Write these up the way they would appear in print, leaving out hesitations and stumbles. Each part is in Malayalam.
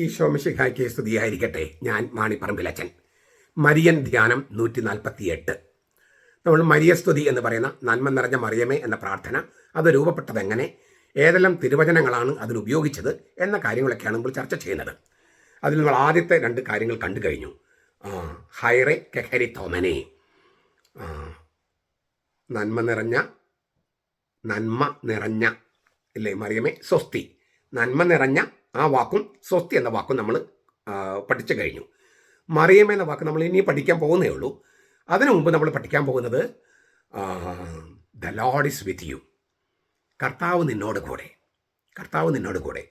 ഈശോ മിശിഹായ്ക്ക് സ്തുതിയായിരിക്കട്ടെ. ഞാൻ മാണിപ്പറമ്പിലച്ചൻ. മരിയൻ ധ്യാനം 148. നമ്മൾ മരിയസ്തുതി എന്ന് പറയുന്ന നന്മ നിറഞ്ഞ മറിയമേ എന്ന പ്രാർത്ഥന അത് രൂപപ്പെട്ടത് എങ്ങനെ, ഏതെല്ലാം തിരുവചനങ്ങളാണ് അതിൽ ഉപയോഗിച്ചത് എന്ന കാര്യങ്ങളൊക്കെയാണ് നമ്മൾ ചർച്ച ചെയ്യുന്നത്. അതിൽ നമ്മൾ ആദ്യത്തെ 2 കാര്യങ്ങൾ കണ്ടു കഴിഞ്ഞു. ഹൈറെ കെഹരി തോമനെ, നന്മ നിറഞ്ഞ ഇല്ലേ മറിയമേ സ്വസ്തി. നന്മ നിറഞ്ഞ ആ വാക്കും സ്വസ്തി എന്ന വാക്കും നമ്മൾ പഠിച്ചു കഴിഞ്ഞു. മറിയമേ എന്ന വാക്ക് നമ്മൾ ഇനി പഠിക്കാൻ പോകുന്നേ ഉള്ളൂ. അതിനു മുമ്പ് നമ്മൾ പഠിക്കാൻ പോകുന്നത് the Lord is with you. കർത്താവ് നിന്നോട് കൂടെ.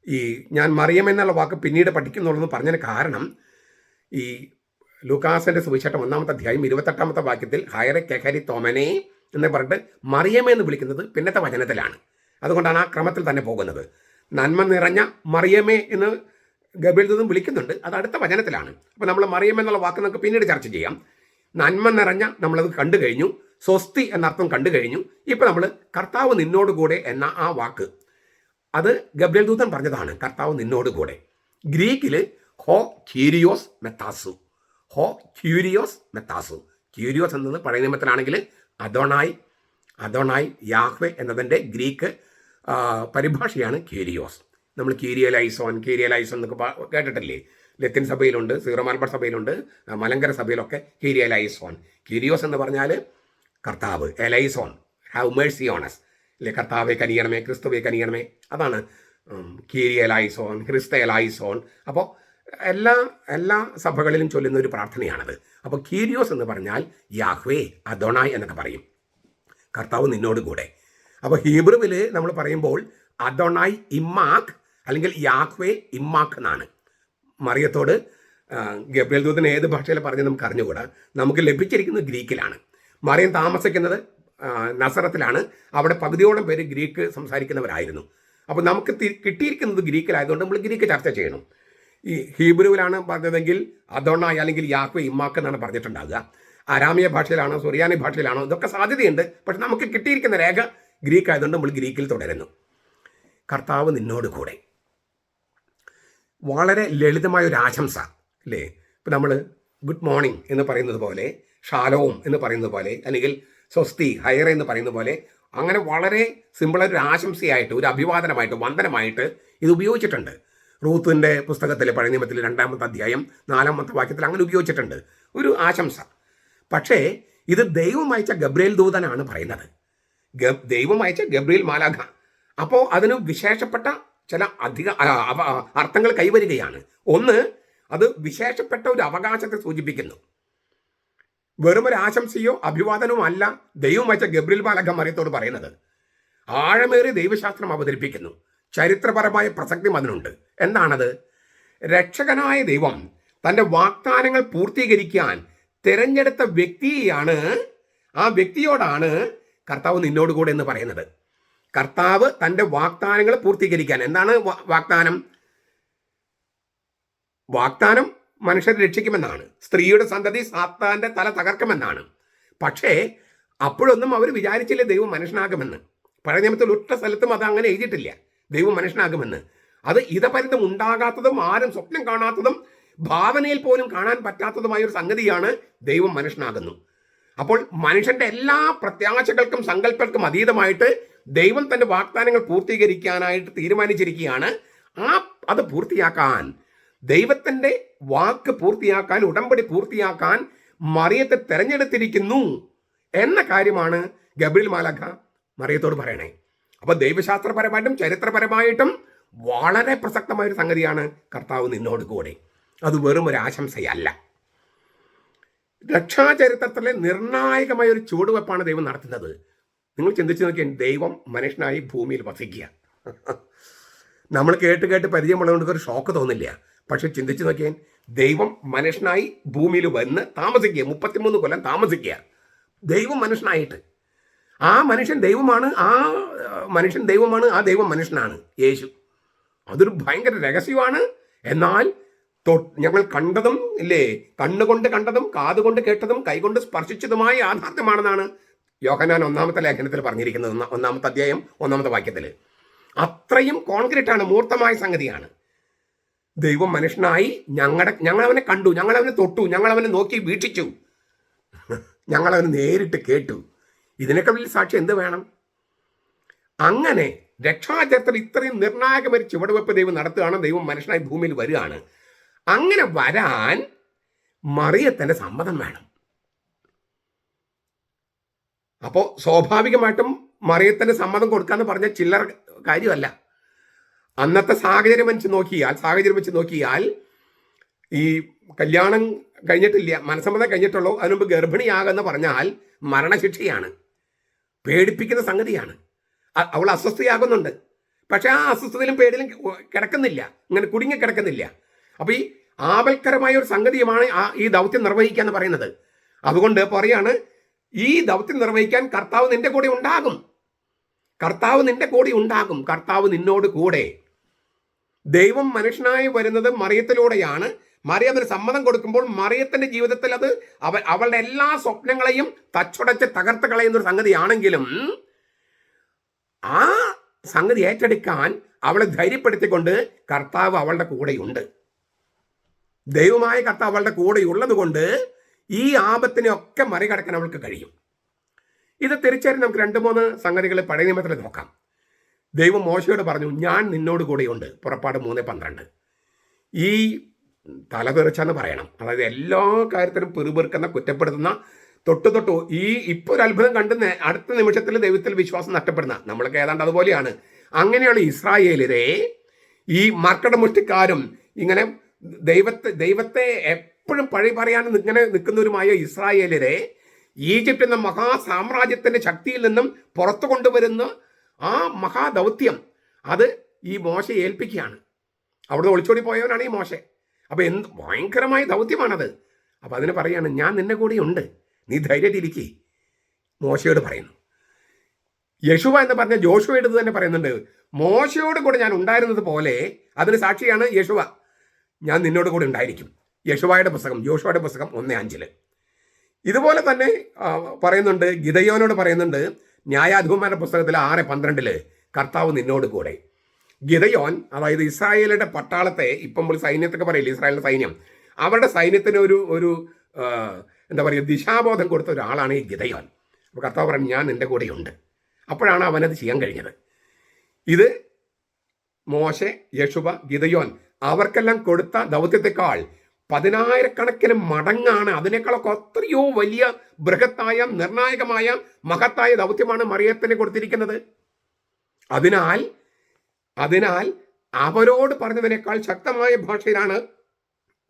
ഈ ഞാൻ മറിയമേ എന്നുള്ള വാക്ക് പിന്നീട് പഠിക്കുന്നുള്ളൂ പറഞ്ഞതിന് കാരണം, ഈ ലൂക്കാസിൻ്റെ സുവിശേഷം 1-ാമത്തെ അധ്യായം 28-ാമത്തെ വാക്യത്തിൽ ഹൈറെ കെഹരി തോമനെ എന്ന് പറഞ്ഞിട്ട് മറിയമേ എന്ന് വിളിക്കുന്നത് പിന്നത്തെ വചനത്തിലാണ്. അതുകൊണ്ടാണ് ആ ക്രമത്തിൽ തന്നെ പോകുന്നത്. നന്മ നിറഞ്ഞ മറിയമേ എന്ന് ഗബ്രിയേൽ ദൂതൻ വിളിക്കുന്നുണ്ട്, അത് അടുത്ത വചനത്തിലാണ്. അപ്പോൾ നമ്മൾ മറിയമേ എന്നുള്ള വാക്ക് നമുക്ക് പിന്നീട് ചർച്ച ചെയ്യാം. നന്മ നിറഞ്ഞ നമ്മളത് കണ്ടു കഴിഞ്ഞു, സ്വസ്തി എന്നർത്ഥം കണ്ടു കഴിഞ്ഞു. ഇപ്പോൾ നമ്മൾ കർത്താവ് നിന്നോടുകൂടെ എന്ന ആ വാക്ക്, അത് ഗബ്രിയേൽ ദൂതൻ പറഞ്ഞതാണ്. കർത്താവ് നിന്നോടുകൂടെ ഗ്രീക്കിൽ ഹോ ക്യൂരിയോസ് മെത്താസു. ക്യൂരിയോസ് എന്നത് പഴയ നിയമത്തിലാണെങ്കിൽ അദോണായ് യാഹ്വേ എന്നതിൻ്റെ ഗ്രീക്ക് പരിഭാഷയാണ് ക്യൂരിയോസ്. നമ്മൾ കീരിയലൈസോൻ എന്നൊക്കെ കേട്ടിട്ടില്ലേ? ലത്തിൻ സഭയിലുണ്ട്, സീറോ മലബാർ സഭയിലുണ്ട്, മലങ്കര സഭയിലൊക്കെ കീരിയലൈസോൻ. ക്യൂരിയോസ് എന്ന് പറഞ്ഞാൽ കർത്താവ്, എലൈസോൻ ഹാവ് മേഴ്സി ഓണസ് അല്ലേ, കർത്താവെ കനിയണമേ, ക്രിസ്തുവെ കനിയണമേ, അതാണ് കീരിയലൈസോൻ, ക്രിസ്തയലൈസോൻ. അപ്പോൾ എല്ലാ സഭകളിലും ചൊല്ലുന്ന ഒരു പ്രാർത്ഥനയാണത്. അപ്പോൾ കീരിയോസ് എന്ന് പറഞ്ഞാൽ യാഹ്വേ, അദോണായ് എന്നൊക്കെ പറയും, കർത്താവ് നിന്നോട് കൂടെ. അപ്പോൾ ഹീബ്രുവിൽ നമ്മൾ പറയുമ്പോൾ അദോണായ് ഇമ്മാക്ക് അല്ലെങ്കിൽ യാഹ്വേ ഇമ്മാക്ക് എന്നാണ്. മറിയത്തോട് ഗബ്രിയേൽ ദൂതൻ ഏത് ഭാഷയിൽ പറഞ്ഞ് നമുക്ക് അറിഞ്ഞുകൂടാ. നമുക്ക് ലഭിച്ചിരിക്കുന്നത് ഗ്രീക്കിലാണ്. മറിയം താമസിക്കുന്നത് നസറത്തിലാണ്. അവിടെ പകുതിയോളം പേര് ഗ്രീക്ക് സംസാരിക്കുന്നവരായിരുന്നു. അപ്പോൾ നമുക്ക് കിട്ടിയിരിക്കുന്നത് ഗ്രീക്കിലായതുകൊണ്ട് നമ്മൾ ഗ്രീക്ക് ചർച്ച ചെയ്യണം. ഈ ഹീബ്രുവിലാണ് പറഞ്ഞതെങ്കിൽ അദോണായ് അല്ലെങ്കിൽ യാഹ്വേ ഇമ്മാക്ക് എന്നാണ് പറഞ്ഞിട്ടുണ്ടാകുക. അരാമിയ ഭാഷയിലാണോ സുറിയാനി ഭാഷയിലാണോ ഇതൊക്കെ സാധ്യതയുണ്ട്. പക്ഷെ നമുക്ക് കിട്ടിയിരിക്കുന്ന രേഖ ഗ്രീക്ക് ആയതുകൊണ്ട് നമ്മൾ ഗ്രീക്കിൽ തുടരുന്നു. കർത്താവ് നിന്നോട് കൂടെ, വളരെ ലളിതമായ ഒരു ആശംസ അല്ലേ. ഇപ്പം നമ്മൾ ഗുഡ് മോർണിംഗ് എന്ന് പറയുന്നത് പോലെ, ഷാലോം എന്ന് പറയുന്നത് പോലെ, അല്ലെങ്കിൽ സ്വസ്തി ഹൈറ എന്ന് പറയുന്നത് പോലെ, അങ്ങനെ വളരെ സിമ്പിളായൊരു ആശംസയായിട്ട്, ഒരു അഭിവാദനമായിട്ട്, വന്ദനമായിട്ട് ഇത് ഉപയോഗിച്ചിട്ടുണ്ട്. റൂത്തിൻ്റെ പുസ്തകത്തിൽ പഴയ നിയമത്തിൽ 2-ാമത്തെ അധ്യായം 4-ാമത്തെ വാക്യത്തിൽ അങ്ങനെ ഉപയോഗിച്ചിട്ടുണ്ട്, ഒരു ആശംസ. പക്ഷേ ഇത് ദൈവം അയച്ച ഗബ്രിയേൽ ദൂതനാണ് പറയുന്നത്, ദൈവം അയച്ച ഗബ്രിയേൽ മാലാഖ. അപ്പോൾ അതിന് വിശേഷപ്പെട്ട ചില അർത്ഥങ്ങൾ കൈവരികയാണ്. ഒന്ന്, അത് വിശേഷപ്പെട്ട ഒരു അവകാശത്തെ സൂചിപ്പിക്കുന്നു. വെറും ഒരു ആശംസയോ അഭിവാദനവും അല്ല ദൈവം അയച്ച ഗബ്രിയേൽ മാലാഖ മറിയത്തോട് പറയുന്നത്. ആഴമേറിയ ദൈവശാസ്ത്രം അവതരിപ്പിക്കുന്നു, ചരിത്രപരമായ പ്രസക്തി അതിനുണ്ട്. എന്താണത്? രക്ഷകനായ ദൈവം തൻ്റെ വാഗ്ദാനങ്ങൾ പൂർത്തീകരിക്കാൻ തിരഞ്ഞെടുത്ത വ്യക്തിയാണ്, ആ വ്യക്തിയോടാണ് കർത്താവ് നിന്നോടുകൂടെ എന്ന് പറയുന്നത്. കർത്താവ് തൻ്റെ വാഗ്ദാനങ്ങൾ പൂർത്തീകരിക്കാൻ, എന്താണ് വാഗ്ദാനം മനുഷ്യരെ രക്ഷിക്കുമെന്നാണ്, സ്ത്രീയുടെ സന്തതി സാത്താൻ്റെ തല തകർക്കുമെന്നാണ്. പക്ഷേ അപ്പോഴൊന്നും അവർ വിചാരിച്ചില്ല ദൈവം മനുഷ്യനാകുമെന്ന്. പഴയ നിയമത്തിൽ ഒറ്റ സ്ഥലത്തും അത് അങ്ങനെ എഴുതിയിട്ടില്ല, ദൈവം മനുഷ്യനാകുമെന്ന്. അത് ഇതപരിതം ഉണ്ടാകാത്തതും ആരും സ്വപ്നം കാണാത്തതും ഭാവനയിൽ പോലും കാണാൻ പറ്റാത്തതുമായ ഒരു സംഗതിയാണ് ദൈവം മനുഷ്യനാകുന്നു. അപ്പോൾ മനുഷ്യന്റെ എല്ലാ പ്രത്യാശകൾക്കും സങ്കല്പങ്ങൾക്കും അതീതമായിട്ട് ദൈവം തന്റെ വാഗ്ദാനങ്ങൾ പൂർത്തീകരിക്കാനായിട്ട് തീരുമാനിച്ചിരിക്കുകയാണ്. അത് പൂർത്തിയാക്കാൻ, ദൈവത്തിന്റെ വാക്ക് പൂർത്തിയാക്കാൻ, ഉടമ്പടി പൂർത്തിയാക്കാൻ മറിയത്തെ തെരഞ്ഞെടുത്തിരിക്കുന്നു എന്ന കാര്യമാണ് ഗബ്രിയേൽ മാലാഖ മറിയത്തോട് പറയണേ. അപ്പോൾ ദൈവശാസ്ത്രപരമായിട്ടും ചരിത്രപരമായിട്ടും വളരെ പ്രസക്തമായൊരു സംഗതിയാണ് കർത്താവ് നിന്നോട് കൂടെ. അത് വെറും ഒരു ആശംസയല്ല. രക്ഷാചരിത്രത്തിലെ നിർണായകമായ ഒരു ചുവടുവെപ്പാണ് ദൈവം നടത്തുന്നത്. നിങ്ങൾ ചിന്തിച്ചു നോക്കിയാൽ, ദൈവം മനുഷ്യനായി ഭൂമിയിൽ വസിക്കുക. നമ്മൾ കേട്ട് പരിചയമുള്ളതുകൊണ്ട് ഒരു ഷോക്ക് തോന്നില്ല. പക്ഷെ ചിന്തിച്ചു നോക്കിയാൽ, ദൈവം മനുഷ്യനായി ഭൂമിയിൽ വന്ന് താമസിക്കുക, 33 കൊല്ലം താമസിക്കുക, ദൈവം മനുഷ്യനായിട്ട്. ആ മനുഷ്യൻ ദൈവമാണ്, ആ ദൈവം മനുഷ്യനാണ്, യേശു. അതൊരു ഭയങ്കര രഹസ്യമാണ്. എന്നാൽ ഞങ്ങൾ കണ്ടതും ഇല്ലേ, കണ്ണുകൊണ്ട് കണ്ടതും കാതുകൊണ്ട് കേട്ടതും കൈകൊണ്ട് സ്പർശിച്ചതുമായ യാഥാർത്ഥ്യമാണെന്നാണ് യോഹന്നാൻ 1-ാമത്തെ ലേഖനത്തിൽ പറഞ്ഞിരിക്കുന്നത്, 1-ാമത്തെ അധ്യായം 1-ാമത്തെ വാക്യത്തിൽ. അത്രയും കോൺക്രീറ്റ് ആണ്, മൂർത്തമായ സംഗതിയാണ്. ദൈവം മനുഷ്യനായി, ഞങ്ങളവനെ കണ്ടു, ഞങ്ങളവനെ തൊട്ടു, ഞങ്ങളവനെ നോക്കി വീക്ഷിച്ചു, ഞങ്ങളവനെ നേരിട്ട് കേട്ടു. ഇതിനൊക്കെ വലിയ സാക്ഷ്യം എന്ത് വേണം? അങ്ങനെ രക്ഷാചരിത്രത്തിൽ ഇത്രയും നിർണായകമായ ചുവടുവെപ്പ് ദൈവം നടത്തുകയാണ്. ദൈവം മനുഷ്യനായി ഭൂമിയിൽ വരികയാണ്. അങ്ങനെ വരാൻ മറിയത്തിന്റെ സമ്മതം വേണം. അപ്പോൾ സ്വാഭാവികമായിട്ടും മറിയത്തിന് സമ്മതം കൊടുക്കാന്ന് പറഞ്ഞ ചില്ലറ കാര്യമല്ല. അന്നത്തെ സാഹചര്യം വെച്ച് നോക്കിയാൽ ഈ കല്യാണം കഴിഞ്ഞിട്ടില്ല, മനസ്സമ്മതം കഴിഞ്ഞിട്ടുള്ളൂ, അതിനുമുമ്പ് ഗർഭിണിയാകുമെന്ന് പറഞ്ഞാൽ മരണശിക്ഷയാണ്. പേടിപ്പിക്കുന്ന സംഗതിയാണ്. അവൾ അസ്വസ്ഥയാകുന്നുണ്ട്, പക്ഷെ ആ അസ്വസ്ഥതയിലും പേടിയിലും കിടക്കുന്നില്ല, ഇങ്ങനെ കുടുങ്ങി കിടക്കുന്നില്ല. അപ്പൊ ഈ ആപൽക്കരമായ ഒരു സംഗതിയുമാണ് ഈ ദൗത്യം നിർവഹിക്കുക എന്ന് പറയുന്നത്. അതുകൊണ്ട് പറയാണ്, ഈ ദൗത്യം നിർവഹിക്കാൻ കർത്താവ് നിന്റെ കൂടെ ഉണ്ടാകും. കർത്താവ് നിന്റെ കൂടെ ഉണ്ടാകും. കർത്താവ് നിന്നോട് കൂടെ. ദൈവം മനുഷ്യനായി വരുന്നത് മറിയത്തിലൂടെയാണ്. മറിയത്തിന് സമ്മതം കൊടുക്കുമ്പോൾ മറിയത്തിന്റെ ജീവിതത്തിൽ അത് അവളുടെ എല്ലാ സ്വപ്നങ്ങളെയും തച്ചുടച്ച് തകർത്ത് കളയുന്ന ഒരു സംഗതിയാണെങ്കിലും ആ സംഗതി ഏറ്റെടുക്കാൻ അവളെ ധൈര്യപ്പെടുത്തിക്കൊണ്ട് കർത്താവ് അവളുടെ കൂടെയുണ്ട്. ദൈവമായ കർത്താവ് അവളുടെ കൂടെയുള്ളത് കൊണ്ട് ഈ ആപത്തിനെയൊക്കെ മറികടക്കാൻ അവൾക്ക് കഴിയും. ഇത് തിരിച്ചറിഞ്ഞ് നമുക്ക് 2-3 സംഗതികൾ പഴയ നിയമത്തിൽ നോക്കാം. ദൈവം മോശയോട് പറഞ്ഞു, ഞാൻ നിന്നോട് കൂടെയുണ്ട്. പുറപ്പാട് 3:12. ഈ തലതെറിച്ചെന്ന് പറയണം. അതായത് എല്ലാ കാര്യത്തിലും പിറുപിറുക്കുന്ന, കുറ്റപ്പെടുത്തുന്ന, തൊട്ടു ഈ ഇപ്പോൾ ഒരു അത്ഭുതം കണ്ടുന്ന അടുത്ത നിമിഷത്തിൽ ദൈവത്തിൽ വിശ്വാസം നഷ്ടപ്പെടുന്ന നമ്മളൊക്കെ ഏതാണ്ട് അതുപോലെയാണ്. അങ്ങനെയുള്ള ഇസ്രായേലിനെ ഈ മർക്കടമുഷ്ടിക്കാരും ഇങ്ങനെ ദൈവത്തെ എപ്പോഴും പഴി പറയാൻ ഇങ്ങനെ നിൽക്കുന്നവരുമായ ഇസ്രായേലിനെ ഈജിപ്റ്റ് എന്ന മഹാസാമ്രാജ്യത്തിന്റെ ശക്തിയിൽ നിന്നും പുറത്തു കൊണ്ടുവരുന്ന ആ മഹാദൗത്യം അത് ഈ മോശ ഏൽപ്പിക്കുകയാണ്. അവിടുന്ന് ഒളിച്ചോടി പോയവനാണ് ഈ മോശ. അപ്പൊ ഭയങ്കരമായ ദൗത്യമാണത്. അപ്പൊ അതിന് പറയാണ്, ഞാൻ നിന്നെ കൂടെയുണ്ട്, നീ ധൈര്യമായിട്ടിരിക്കേ. മോശയോട് പറയുന്നു. യശുവ എന്ന് പറഞ്ഞ ജോഷുവയുടെ തന്നെ പറയുന്നുണ്ട്, മോശയോട് കൂടെ ഞാൻ ഉണ്ടായിരുന്നത് പോലെ. അതിന് സാക്ഷിയാണ് യശുവ, ഞാൻ നിന്നോട് കൂടെ ഉണ്ടായിരിക്കും. യശുവയുടെ പുസ്തകം, ജോഷുവയുടെ പുസ്തകം 1:5. ഇതുപോലെ തന്നെ പറയുന്നുണ്ട്, ഗിദയോനോട് പറയുന്നുണ്ട് ന്യായാധിപന്മാരുടെ പുസ്തകത്തിൽ 6:12 കർത്താവ് നിന്നോട് കൂടെ. ഗിദയോൻ, അതായത് ഇസ്രായേലിന്റെ പട്ടാളത്തെ, ഇപ്പം നമ്മൾ സൈന്യത്തൊക്കെ പറയില്ലേ, ഇസ്രായേലിന്റെ സൈന്യം, അവരുടെ സൈന്യത്തിന് ഒരു എന്താ പറയുക, ദിശാബോധം കൊടുത്ത ഒരാളാണ് ഈ ഗിദയോൻ. അപ്പോൾ കർത്താവ് പറഞ്ഞു, ഞാൻ നിന്റെ കൂടെയുണ്ട്. അപ്പോഴാണ് അവനത് ചെയ്യാൻ കഴിഞ്ഞത്. ഇത് മോശെ, യശുവ, ഗിദയോൻ അവർക്കെല്ലാം കൊടുത്ത ദൗത്യത്തെക്കാൾ 10,000-കണക്കിന് മടങ്ങാണ്, അതിനേക്കാളൊക്കെ എത്രയോ വലിയ ബൃഹത്തായ നിർണായകമായ മഹത്തായ ദൗത്യമാണ് മറിയത്തിന് കൊടുത്തിരിക്കുന്നത്. അതിനാൽ അവരോട് പറഞ്ഞതിനേക്കാൾ ശക്തമായ ഭാഷയിലാണ്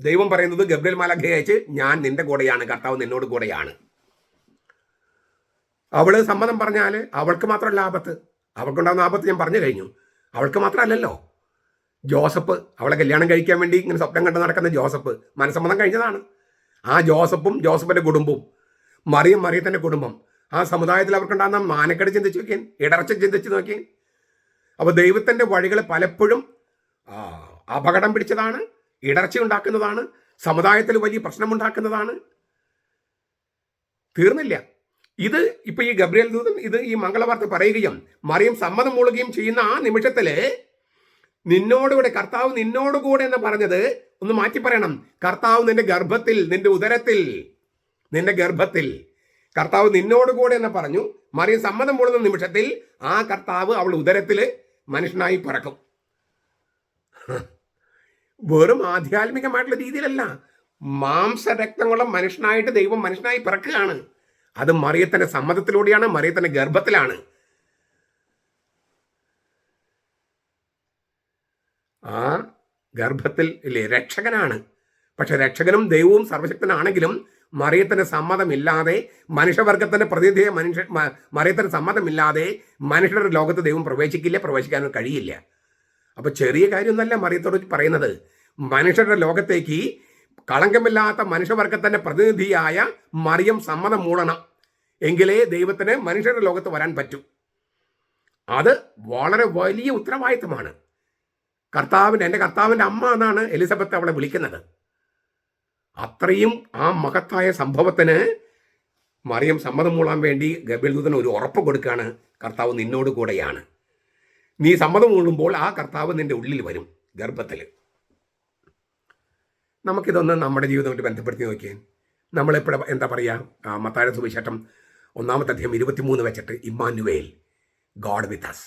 ദൈവം പറയുന്നത്. ഗബ്രിയേൽ മാലാഖയെ അയച്ച്, ഞാൻ നിന്റെ കൂടെയാണ്, കർത്താവ് നിന്നോട് കൂടെയാണ്. അവള് സമ്മതം പറഞ്ഞാൽ അവൾക്ക് മാത്രമല്ല ആപത്ത്, അവൾക്കുണ്ടാകുന്ന ആപത്ത് ഞാൻ പറഞ്ഞു കഴിഞ്ഞു. അവൾക്ക് മാത്രമല്ലല്ലോ, ജോസഫ്, അവളെ കല്യാണം കഴിക്കാൻ വേണ്ടി ഇങ്ങനെ സ്വപ്നം കണ്ട് നടക്കുന്ന ജോസഫ് മനസ്സമ്മതം കഴിഞ്ഞതാണ്. ആ ജോസഫിന്റെ കുടുംബവും മറിയത്തിന്റെ കുടുംബം, ആ സമുദായത്തിൽ അവർക്കുണ്ടാകുന്ന മാനക്കേട് ചിന്തിച്ചു നോക്കിയാൻ, ഇടർച്ച ചിന്തിച്ചു നോക്കിയാൻ. അപ്പോൾ ദൈവത്തിന്റെ വഴികൾ പലപ്പോഴും അപകടം പിടിച്ചതാണ്, ഇടർച്ച ഉണ്ടാക്കുന്നതാണ്, സമുദായത്തിൽ വലിയ പ്രശ്നമുണ്ടാക്കുന്നതാണ്. തീർന്നില്ല. ഇത് ഇപ്പൊ ഈ ഗബ്രിയേൽ ദൂതൻ ഈ മംഗളവാർത്ത പറയുകയും മറിയം സമ്മതം മൂളുകയും ചെയ്യുന്ന ആ നിമിഷത്തില് നിന്നോടുകൂടെ, കർത്താവ് നിന്നോടുകൂടെ എന്ന് പറഞ്ഞത് ഒന്ന് മാറ്റി പറയണം. കർത്താവ് നിന്റെ ഗർഭത്തിൽ, നിന്റെ ഉദരത്തിൽ, നിന്റെ ഗർഭത്തിൽ കർത്താവ് നിന്നോടുകൂടെ എന്ന് പറഞ്ഞു. മറിയം സമ്മതം മൂളുന്ന നിമിഷത്തിൽ ആ കർത്താവ് അവൾ ഉദരത്തിൽ മനുഷ്യനായി പിറക്കും. വെറും ആധ്യാത്മികമായിട്ടുള്ള രീതിയിലല്ല, മാംസരക്തമുള്ള മനുഷ്യനായിട്ട് ദൈവം മനുഷ്യനായി പിറക്കുകയാണ്. അത് മറിയത്തിന്റെ സമ്മതത്തിലൂടെയാണ്, മറിയത്തിന്റെ ഗർഭത്തിലാണ്. ആ ഗർഭത്തിൽ ഇല്ലേ രക്ഷകനാണ്. പക്ഷെ രക്ഷകനും ദൈവവും സർവശക്തനാണെങ്കിലും മറിയത്തിന്റെ സമ്മതമില്ലാതെ, മനുഷ്യവർഗത്തിന്റെ പ്രതിനിധിയെ മറിയത്തിന്റെ സമ്മതമില്ലാതെ മനുഷ്യരുടെ ലോകത്ത് ദൈവം പ്രവേശിക്കാനും കഴിയില്ല. അപ്പൊ ചെറിയ കാര്യമൊന്നല്ല മറിയത്തോട് പറയുന്നത്. മനുഷ്യരുടെ ലോകത്തേക്ക് കളങ്കമില്ലാത്ത മനുഷ്യവർഗത്തിന്റെ പ്രതിനിധിയായ മറിയം സമ്മതം മൂടണം, എങ്കിലേ ദൈവത്തിന് മനുഷ്യരുടെ ലോകത്ത് വരാൻ പറ്റൂ. അത് വളരെ വലിയ ഉത്തരവാദിത്തമാണ്. എൻ്റെ കർത്താവിൻ്റെ അമ്മ എന്നാണ് എലിസബത്ത് അവളെ വിളിക്കുന്നത്. അത്രയും ആ മഹത്തായ സംഭവത്തിന് മറിയം സമ്മതം മൂളാൻ വേണ്ടി ഗബ്രിയേൽ ദൂതൻ ഒരു ഉറപ്പ് കൊടുക്കുകയാണ്, കർത്താവ് നിന്നോട് കൂടെയാണ്. നീ സമ്മതം മൂളുമ്പോൾ ആ കർത്താവ് നിന്റെ ഉള്ളിൽ വരും, ഗർഭത്തിൽ. നമുക്കിതൊന്ന് നമ്മുടെ ജീവിതമായിട്ട് ബന്ധപ്പെടുത്തി നോക്കിയാൽ നമ്മളെപ്പോഴും എന്താ പറയുക, മത്തായിയുടെ സുവിശേഷം 1-ാമത്തെ അധ്യായം 23 വെച്ചിട്ട് ഇമ്മാനുവേൽ, ഗോഡ് വിത്ത് അസ്,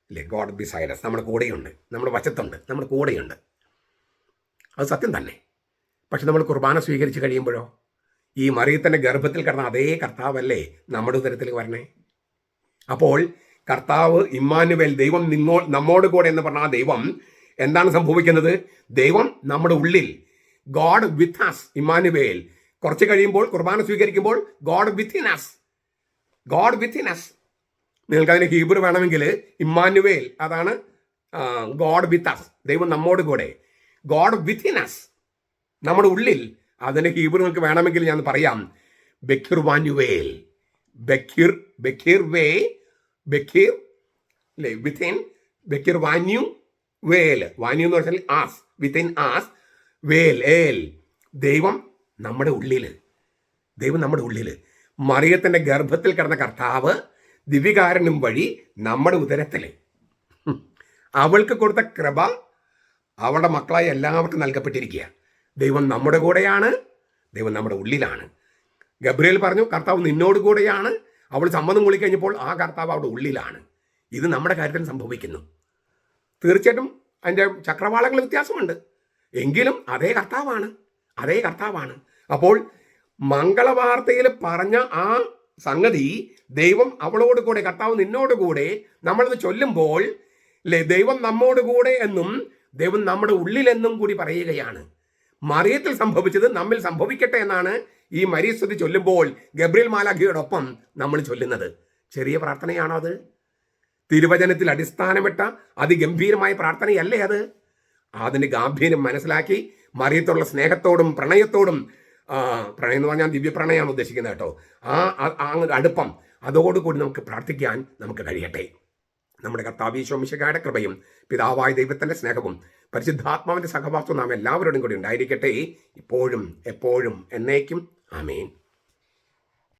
അല്ലേ, ഗോഡ് ബിസൈഡ് അസ്, നമ്മുടെ കൂടെയുണ്ട്, നമ്മുടെ വശത്തുണ്ട്, നമ്മുടെ കൂടെയുണ്ട്. അത് സത്യം തന്നെ. പക്ഷെ നമ്മൾ കുർബാന സ്വീകരിച്ച് കഴിയുമ്പോഴോ ഈ മറിയത്തിൻ്റെ ഗർഭത്തിൽ കിടന്ന അതേ കർത്താവല്ലേ നമ്മുടെ ഉദരത്തിലേക്ക് വരണേ. അപ്പോൾ കർത്താവ് ഇമ്മാനുവേൽ, ദൈവം നമ്മോട് കൂടെ എന്ന് പറഞ്ഞാൽ ദൈവം എന്താണ് സംഭവിക്കുന്നത്? ദൈവം നമ്മുടെ ഉള്ളിൽ, ഗോഡ് വിത്ത് അസ്, ഇമ്മാനുവേൽ. കുറച്ച് കഴിയുമ്പോൾ കുർബാന സ്വീകരിക്കുമ്പോൾ God within us, God within us. നിങ്ങൾക്കതിന് ഹീബ്രു വേണമെങ്കിൽ ഇമ്മാനുവേൽ, അതാണ് ഗോഡ് വിത്ത് അസ്, ദൈവം നമ്മോട് കൂടെ, ഗോഡ് വിത്തിൻ അസ്, നമ്മുടെ ഉള്ളിൽ. അതിന് ഹീബ്രു നിങ്ങൾക്ക് വേണമെങ്കിൽ ഞാൻ പറയാം, ബെക്കിർ വാനുവേൽ, ബെക്കിർ, ബെക്കിർ വേ, ബെക്കിർ, അല്ലേ, വിത്തിൻ, ബെക്കിർ വാന്യു വേൽ, വാന്യു എന്ന് പറഞ്ഞാൽ ആസ്, വിത്തിൻ ആസ്, വേൽ, ഏൽ. ദൈവം നമ്മുടെ ഉള്ളിൽ, ദൈവം നമ്മുടെ ഉള്ളിൽ. മറിയത്തിൻ്റെ ഗർഭത്തിൽ കിടന്ന കർത്താവ് ദിവ്യകാരുണ്യം വഴി നമ്മുടെ ഉദരത്തിൽ. അവൾക്ക് കൊടുത്ത കൃപ അവളുടെ മക്കളായി എല്ലാവർക്കും നൽകപ്പെട്ടിരിക്കുക. ദൈവം നമ്മുടെ കൂടെയാണ്, ദൈവം നമ്മുടെ ഉള്ളിലാണ്. ഗബ്രിയേൽ പറഞ്ഞു, കർത്താവ് നിന്നോട് കൂടെയാണ്. അവൾ സമ്മതം കൊള്ളിക്കഴിഞ്ഞപ്പോൾ ആ കർത്താവ് അവിടെ ഉള്ളിലാണ്. ഇത് നമ്മുടെ കാര്യത്തിൽ സംഭവിക്കുന്നു. തീർച്ചയായിട്ടും അതിൻ്റെ ചക്രവാളങ്ങൾ വ്യത്യാസമുണ്ട്, എങ്കിലും അതേ കർത്താവാണ്, അതേ കർത്താവാണ്. അപ്പോൾ മംഗളവാർത്തയിൽ പറഞ്ഞ ആ സംഗതി, ദൈവം അവളോട് കൂടെ, കർത്താവ് നിന്നോട് കൂടെ, നമ്മളത് ചൊല്ലുമ്പോൾ ദൈവം നമ്മോട് കൂടെ എന്നും ദൈവം നമ്മുടെ ഉള്ളിലെന്നും കൂടി പറയുകയാണ്. മറിയത്തിൽ സംഭവിച്ചത് നമ്മിൽ സംഭവിക്കട്ടെ എന്നാണ് ഈ മരിയസ്തുതി ചൊല്ലുമ്പോൾ ഗബ്രിയേൽ മാലാഖയോടൊപ്പം നമ്മൾ ചൊല്ലുന്നത്. ചെറിയ പ്രാർത്ഥനയാണോ അത്? തിരുവചനത്തിൽ അടിസ്ഥാനമിട്ട അതിഗംഭീരമായ പ്രാർത്ഥനയല്ലേ അത്? അതിൻ്റെ ഗാംഭീര്യം മനസ്സിലാക്കി മറിയത്തോടുള്ള സ്നേഹത്തോടും പ്രണയത്തോടും, പ്രണയം എന്ന് പറഞ്ഞാൽ ദിവ്യപ്രണയമാണ് ഉദ്ദേശിക്കുന്നത് കേട്ടോ, ആ അടുപ്പം, അതോടുകൂടി നമുക്ക് പ്രാർത്ഥിക്കാൻ നമുക്ക് കഴിയട്ടെ. നമ്മുടെ കർത്താവ് ഈശോ മിശിഹായുടെ കൃപയും പിതാവായ ദൈവത്തിൻ്റെ സ്നേഹവും പരിശുദ്ധാത്മാവിൻ്റെ സഹവാസവും നാം എല്ലാവരോടും കൂടി ഉണ്ടായിരിക്കട്ടെ, ഇപ്പോഴും എപ്പോഴും എന്നേക്കും. ആമേൻ.